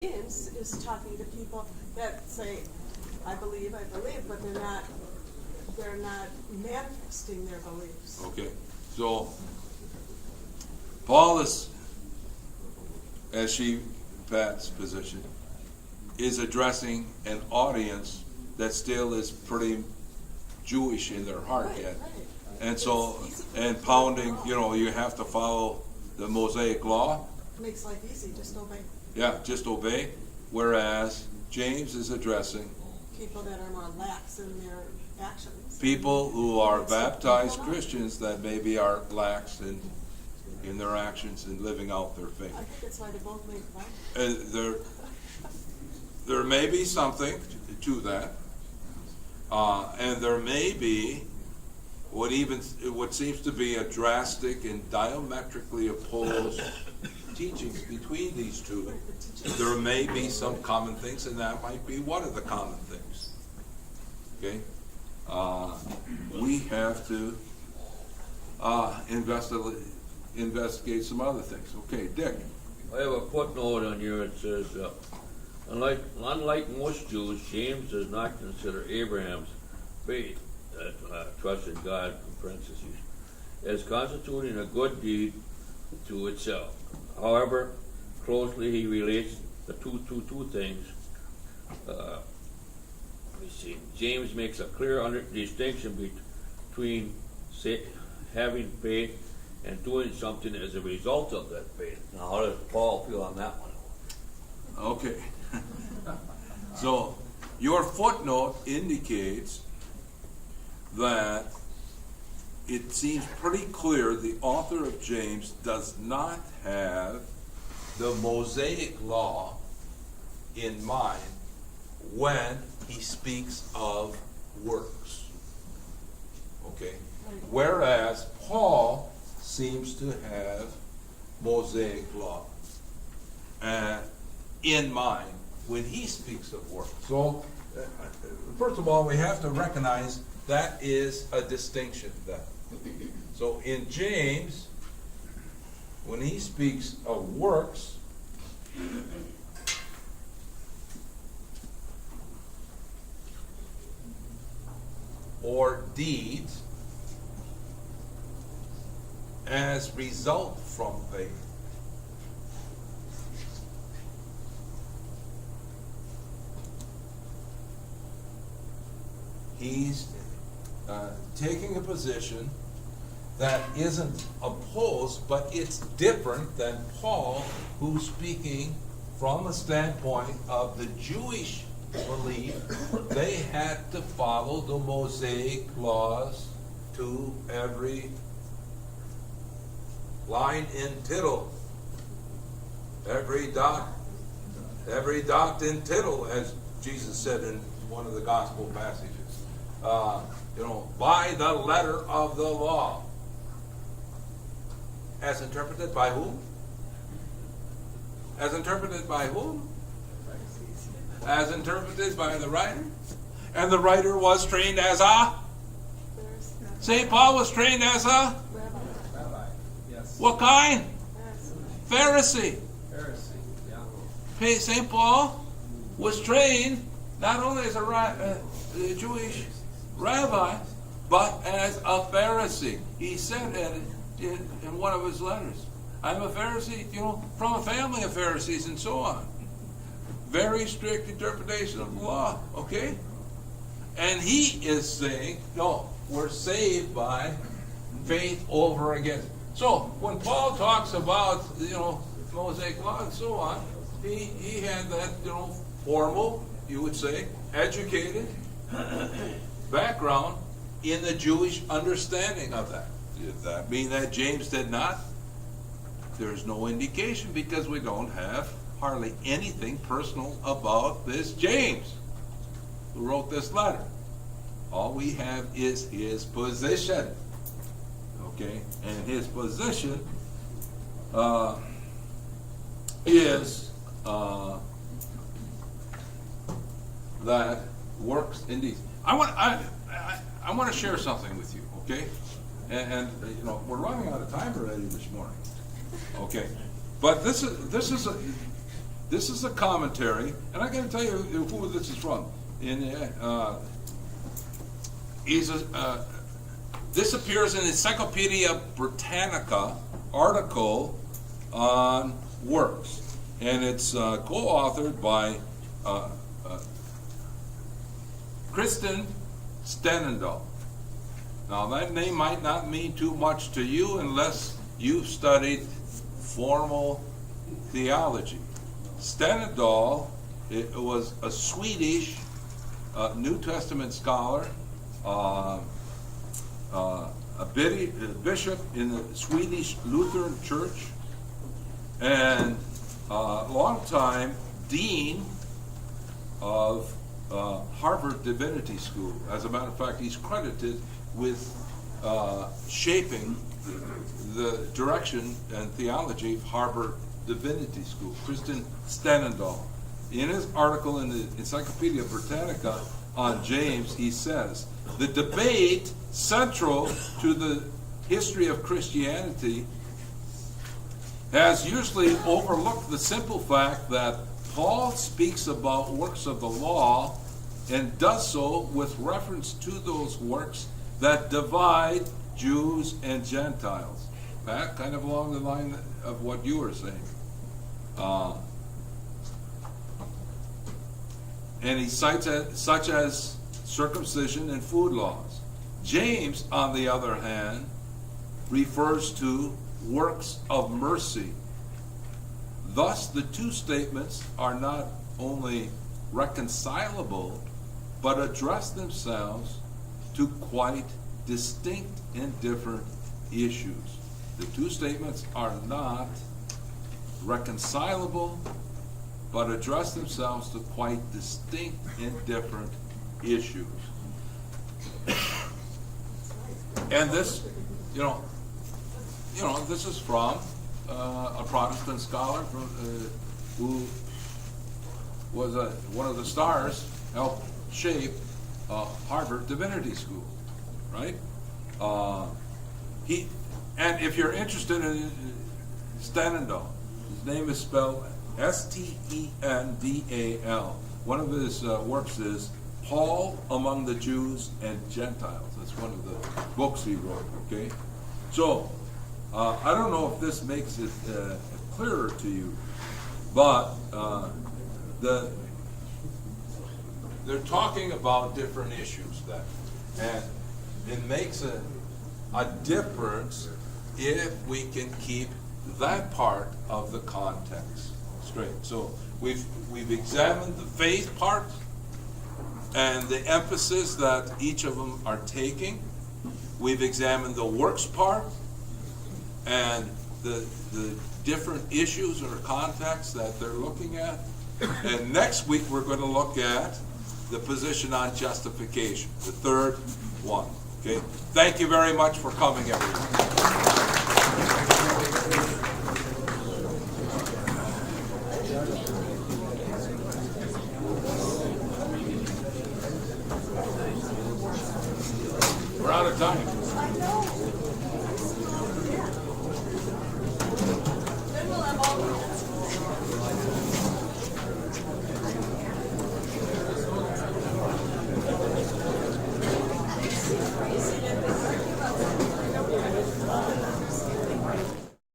James is talking to people that say, I believe, but they're not manifesting their beliefs. Okay, so Paul is, as Pat's position, is addressing an audience that still is pretty Jewish in their heart yet. Right. And so, and pounding, you have to follow the Mosaic law. Makes life easy, just obey. Yeah, just obey. Whereas James is addressing People that are more lax in their actions. people who are baptized Christians that maybe are lax in their actions and living out their faith. I think that's why they both make fun. There may be something to that, and there may be what seems to be a drastic and diametrically opposed teachings between these two. There may be some common things, and that might be one of the common things. Okay, we have to investigate some other things. Okay, Dick. I have a footnote on here. It says, unlike most Jews, James does not consider Abraham's faith, trust in God, in parentheses, as constituting a good deed to itself. However, closely he relates the two things. Let me see. James makes a clear distinction between having faith and doing something as a result of that faith. Now, how does Paul feel on that one? Okay. So your footnote indicates that it seems pretty clear the author of James does not have the Mosaic law in mind when he speaks of works. Okay? Whereas Paul seems to have Mosaic law in mind when he speaks of works. So, first of all, we have to recognize that is a distinction then. So in James, when he speaks of works, or deeds as result from faith, he's taking a position that isn't opposed, but it's different than Paul, who's speaking from a standpoint of the Jewish belief. They had to follow the Mosaic laws to every line and tittle, every dot and tittle, as Jesus said in one of the gospel passages. By the letter of the law. As interpreted by whom? As interpreted by whom? As interpreted by the writer. And the writer was trained as a? St. Paul was trained as a? Rabbi, yes. What kind? Pharisee, yeah. St. Paul was trained not only as a Jewish rabbi, but as a Pharisee. He said in one of his letters, I'm a Pharisee, from a family of Pharisees and so on. Very strict interpretation of the law, okay? And he is saying, no, we're saved by faith over against. So when Paul talks about, Mosaic law and so on, he had that, formal, you would say, educated background in the Jewish understanding of that. Does that mean that James did not? There's no indication, because we don't have hardly anything personal about this James who wrote this letter. All we have is his position. Okay? And his position is that works indeed. I want to share something with you, okay? And we're running out of time already this morning. Okay, but this is this is a commentary, and I got to tell you who this is from. This appears in Encyclopedia Britannica article on works, and it's co-authored by Kristen Stenendal. Now that name might not mean too much to you unless you've studied formal theology. Stenendal was a Swedish New Testament scholar, a bishop in the Swedish Lutheran Church, and a long time dean of Harvard Divinity School. As a matter of fact, he's credited with shaping the direction and theology of Harvard Divinity School. Kristen Stenendal. In his article in the Encyclopedia Britannica on James, he says, the debate central to the history of Christianity has usually overlooked the simple fact that Paul speaks about works of the law and does so with reference to those works that divide Jews and Gentiles. Pat, kind of along the line of what you were saying. And he cites such as circumcision and food laws. James, on the other hand, refers to works of mercy. Thus, the two statements are not only reconcilable, but address themselves to quite distinct and different issues. The two statements are not reconcilable, but address themselves to quite distinct and different issues. And this, this is from a Protestant scholar who was one of the stars, helped shape Harvard Divinity School, right? And if you're interested in Stenendal, his name is spelled Stendal. One of his works is Paul Among the Jews and Gentiles. That's one of the books he wrote, okay? So, I don't know if this makes it clearer to you, but they're talking about different issues then. And it makes a difference if we can keep that part of the context straight. So we've examined the faith part and the emphasis that each of them are taking. We've examined the works part and the different issues or contexts that they're looking at. And next week we're going to look at the position on justification, the third one. Okay? Thank you very much for coming, everyone.